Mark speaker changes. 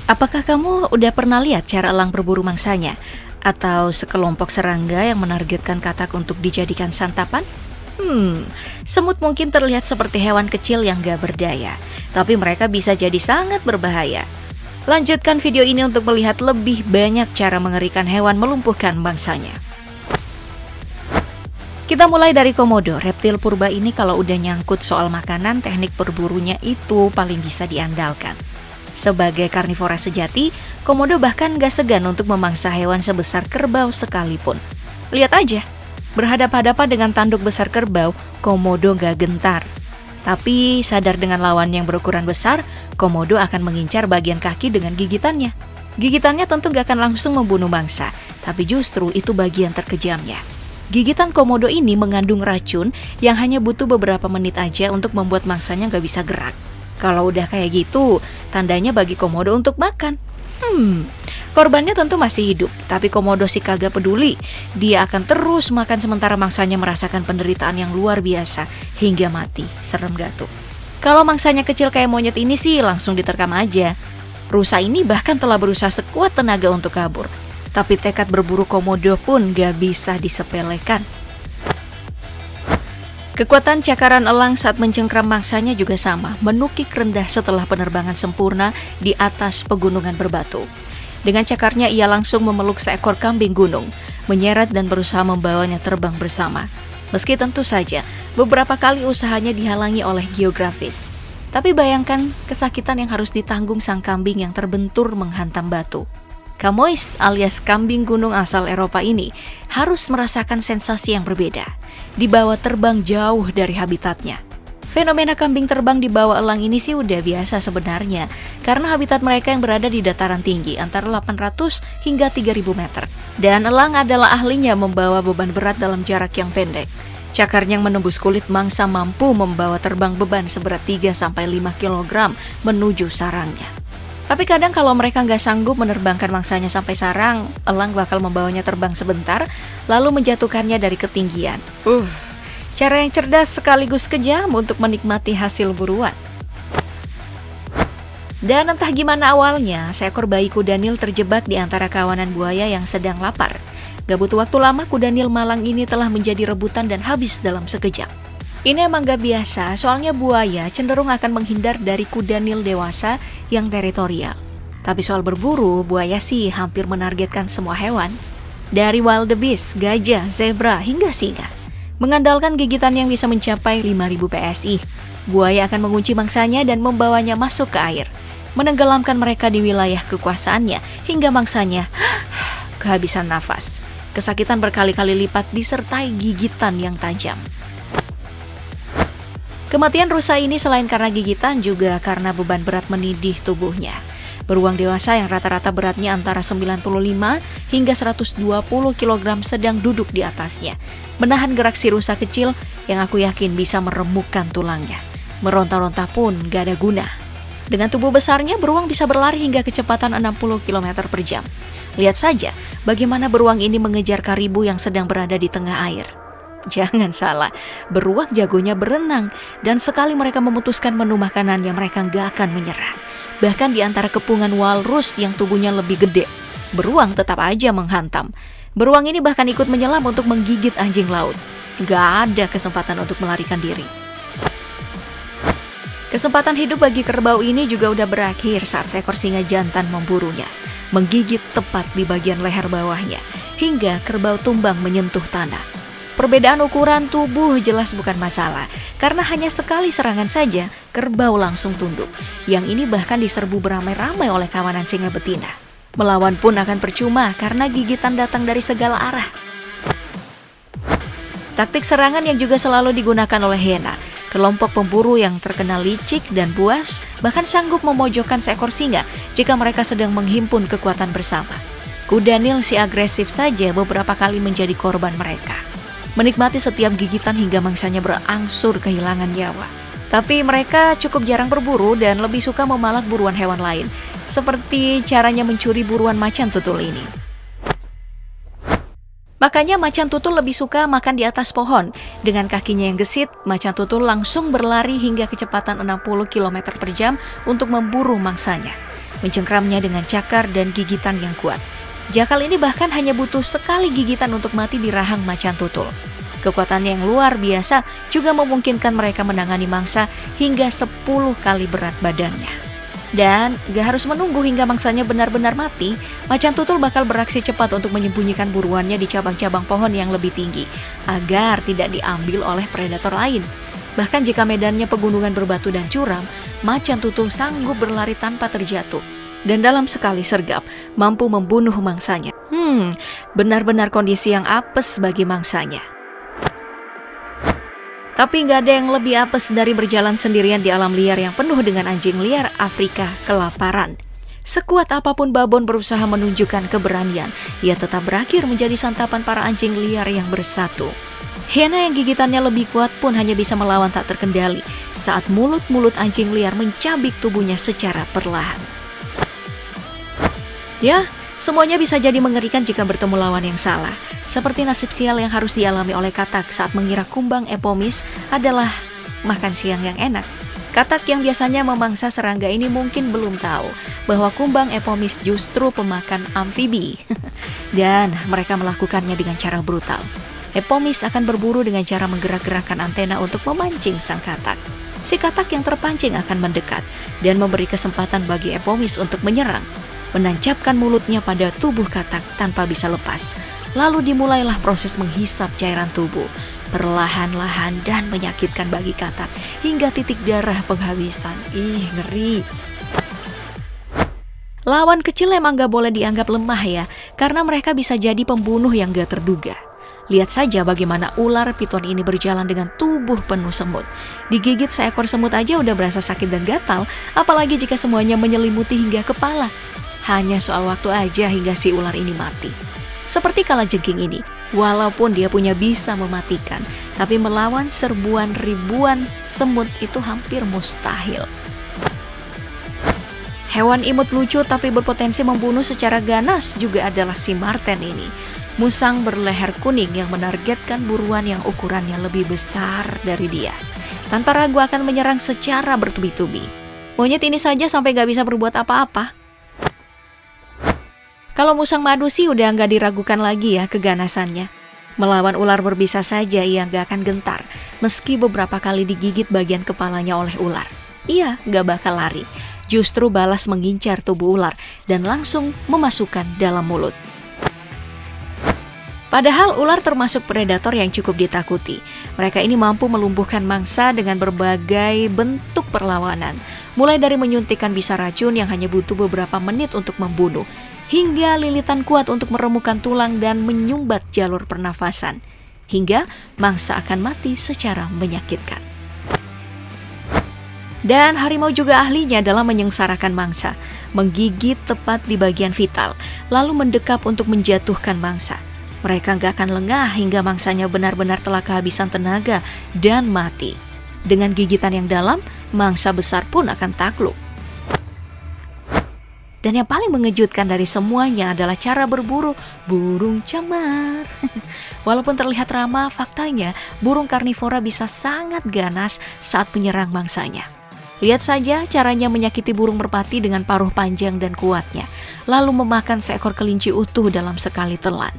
Speaker 1: Apakah kamu udah pernah lihat cara elang berburu mangsanya? Atau sekelompok serangga yang menargetkan katak untuk dijadikan santapan? Semut mungkin terlihat seperti hewan kecil yang gak berdaya, tapi mereka bisa jadi sangat berbahaya. Lanjutkan video ini untuk melihat lebih banyak cara mengerikan hewan melumpuhkan mangsanya. Kita mulai dari komodo. Reptil purba ini kalau udah nyangkut soal makanan, teknik berburunya itu paling bisa diandalkan. Sebagai karnivora sejati, komodo bahkan gak segan untuk memangsa hewan sebesar kerbau sekalipun. Lihat aja, berhadapan-hadapan dengan tanduk besar kerbau, komodo gak gentar. Tapi sadar dengan lawan yang berukuran besar, komodo akan mengincar bagian kaki dengan gigitannya. Gigitannya tentu gak akan langsung membunuh mangsa, tapi justru itu bagian terkejamnya. Gigitan komodo ini mengandung racun yang hanya butuh beberapa menit aja untuk membuat mangsanya gak bisa gerak. Kalau udah kayak gitu, tandanya bagi komodo untuk makan. Korbannya tentu masih hidup, tapi komodo si kagak peduli. Dia akan terus makan sementara mangsanya merasakan penderitaan yang luar biasa hingga mati. Serem gak tuh? Kalau mangsanya kecil kayak monyet ini sih langsung diterkam aja. Rusa ini bahkan telah berusaha sekuat tenaga untuk kabur. Tapi tekad berburu komodo pun gak bisa disepelekan. Kekuatan cakaran elang saat mencengkram mangsanya juga sama, menukik rendah setelah penerbangan sempurna di atas pegunungan berbatu. Dengan cakarnya ia langsung memeluk seekor kambing gunung, menyeret dan berusaha membawanya terbang bersama. Meski tentu saja beberapa kali usahanya dihalangi oleh geografis. Tapi bayangkan kesakitan yang harus ditanggung sang kambing yang terbentur menghantam batu. Kamois alias kambing gunung asal Eropa ini harus merasakan sensasi yang berbeda, dibawa terbang jauh dari habitatnya. Fenomena kambing terbang di bawah elang ini sih udah biasa sebenarnya, karena habitat mereka yang berada di dataran tinggi antara 800 hingga 3000 meter. Dan elang adalah ahlinya membawa beban berat dalam jarak yang pendek. Cakarnya yang menembus kulit mangsa mampu membawa terbang beban seberat 3-5 kg menuju sarangnya. Tapi kadang kalau mereka nggak sanggup menerbangkan mangsanya sampai sarang, elang bakal membawanya terbang sebentar, lalu menjatuhkannya dari ketinggian. Cara yang cerdas sekaligus kejam untuk menikmati hasil buruan. Dan entah gimana awalnya, seekor bayi kuda Nil terjebak di antara kawanan buaya yang sedang lapar. Gak butuh waktu lama, kuda Nil malang ini telah menjadi rebutan dan habis dalam sekejap. Ini emang gak biasa, soalnya buaya cenderung akan menghindar dari kuda Nil dewasa yang teritorial. Tapi soal berburu, buaya sih hampir menargetkan semua hewan. Dari wildebeest, gajah, zebra, hingga singa. Mengandalkan gigitan yang bisa mencapai 5000 PSI, buaya akan mengunci mangsanya dan membawanya masuk ke air. Menenggelamkan mereka di wilayah kekuasaannya hingga mangsanya kehabisan nafas. Kesakitan berkali-kali lipat disertai gigitan yang tajam. Kematian rusa ini selain karena gigitan juga karena beban berat menidih tubuhnya. Beruang dewasa yang rata-rata beratnya antara 95 hingga 120 kg sedang duduk di atasnya. Menahan gerak si rusa kecil yang aku yakin bisa meremukkan tulangnya. Meronta-ronta pun gak ada guna. Dengan tubuh besarnya, beruang bisa berlari hingga kecepatan 60 km per jam. Lihat saja bagaimana beruang ini mengejar karibu yang sedang berada di tengah air. Jangan salah, beruang jagonya berenang, dan sekali mereka memutuskan menu makanannya, mereka nggak akan menyerah. Bahkan di antara kepungan walrus yang tubuhnya lebih gede, beruang tetap aja menghantam. Beruang ini bahkan ikut menyelam untuk menggigit anjing laut. Nggak ada kesempatan untuk melarikan diri. Kesempatan hidup bagi kerbau ini juga udah berakhir saat seekor singa jantan memburunya, menggigit tepat di bagian leher bawahnya, hingga kerbau tumbang menyentuh tanah. Perbedaan ukuran tubuh jelas bukan masalah, karena hanya sekali serangan saja, kerbau langsung tunduk. Yang ini bahkan diserbu beramai-ramai oleh kawanan singa betina. Melawan pun akan percuma karena gigitan datang dari segala arah. Taktik serangan yang juga selalu digunakan oleh hiena. Kelompok pemburu yang terkenal licik dan buas bahkan sanggup memojokkan seekor singa jika mereka sedang menghimpun kekuatan bersama. Kuda Nil si agresif saja beberapa kali menjadi korban mereka. Menikmati setiap gigitan hingga mangsanya berangsur kehilangan nyawa. Tapi mereka cukup jarang berburu dan lebih suka memalak buruan hewan lain, seperti caranya mencuri buruan macan tutul ini. Makanya macan tutul lebih suka makan di atas pohon. Dengan kakinya yang gesit, macan tutul langsung berlari hingga kecepatan 60 km per jam untuk memburu mangsanya. mencengkramnya dengan cakar dan gigitan yang kuat. Jakal ini bahkan hanya butuh sekali gigitan untuk mati di rahang macan tutul. Kekuatannya yang luar biasa juga memungkinkan mereka menangani mangsa hingga 10 kali berat badannya. Dan gak harus menunggu hingga mangsanya benar-benar mati, macan tutul bakal beraksi cepat untuk menyembunyikan buruannya di cabang-cabang pohon yang lebih tinggi, agar tidak diambil oleh predator lain. Bahkan jika medannya pegunungan berbatu dan curam, macan tutul sanggup berlari tanpa terjatuh. Dan dalam sekali sergap, mampu membunuh mangsanya. Benar-benar kondisi yang apes bagi mangsanya. Tapi nggak ada yang lebih apes dari berjalan sendirian di alam liar yang penuh dengan anjing liar Afrika kelaparan. Sekuat apapun babon berusaha menunjukkan keberanian, ia tetap berakhir menjadi santapan para anjing liar yang bersatu. Hiena yang gigitannya lebih kuat pun hanya bisa melawan tak terkendali saat mulut-mulut anjing liar mencabik tubuhnya secara perlahan. Ya, semuanya bisa jadi mengerikan jika bertemu lawan yang salah. Seperti nasib sial yang harus dialami oleh katak saat mengira kumbang epomis adalah makan siang yang enak. Katak yang biasanya memangsa serangga ini mungkin belum tahu bahwa kumbang epomis justru pemakan amfibi. Dan mereka melakukannya dengan cara brutal. Epomis akan berburu dengan cara menggerak-gerakkan antena untuk memancing sang katak. Si katak yang terpancing akan mendekat dan memberi kesempatan bagi epomis untuk menyerang. Menancapkan mulutnya pada tubuh katak tanpa bisa lepas. Lalu dimulailah proses menghisap cairan tubuh, perlahan-lahan dan menyakitkan bagi katak, hingga titik darah penghabisan. Ngeri. Lawan kecil emang gak boleh dianggap lemah ya, karena mereka bisa jadi pembunuh yang gak terduga. Lihat saja bagaimana ular piton ini berjalan dengan tubuh penuh semut. Digigit seekor semut aja udah berasa sakit dan gatal, apalagi jika semuanya menyelimuti hingga kepala. Hanya soal waktu aja hingga si ular ini mati. Seperti kalajengking ini, walaupun dia punya bisa mematikan, tapi melawan serbuan ribuan semut itu hampir mustahil. Hewan imut lucu tapi berpotensi membunuh secara ganas juga adalah si marten ini. Musang berleher kuning yang menargetkan buruan yang ukurannya lebih besar dari dia. Tanpa ragu akan menyerang secara bertubi-tubi. Monyet ini saja sampai gak bisa berbuat apa-apa. Kalau musang madu sih udah nggak diragukan lagi ya keganasannya. Melawan ular berbisa saja ia nggak akan gentar, meski beberapa kali digigit bagian kepalanya oleh ular. Ia nggak bakal lari, justru balas mengincar tubuh ular dan langsung memasukkan dalam mulut. Padahal ular termasuk predator yang cukup ditakuti. Mereka ini mampu melumpuhkan mangsa dengan berbagai bentuk perlawanan. Mulai dari menyuntikkan bisa racun yang hanya butuh beberapa menit untuk membunuh, hingga lilitan kuat untuk meremukkan tulang dan menyumbat jalur pernafasan, hingga mangsa akan mati secara menyakitkan. Dan harimau juga ahlinya dalam menyengsarakan mangsa, menggigit tepat di bagian vital, lalu mendekap untuk menjatuhkan mangsa. Mereka gak akan lengah hingga mangsanya benar-benar telah kehabisan tenaga dan mati. Dengan gigitan yang dalam, mangsa besar pun akan takluk. Dan yang paling mengejutkan dari semuanya adalah cara berburu burung camar. Walaupun terlihat ramah, faktanya burung karnivora bisa sangat ganas saat menyerang mangsanya. Lihat saja caranya menyakiti burung merpati dengan paruh panjang dan kuatnya, lalu memakan seekor kelinci utuh dalam sekali telan.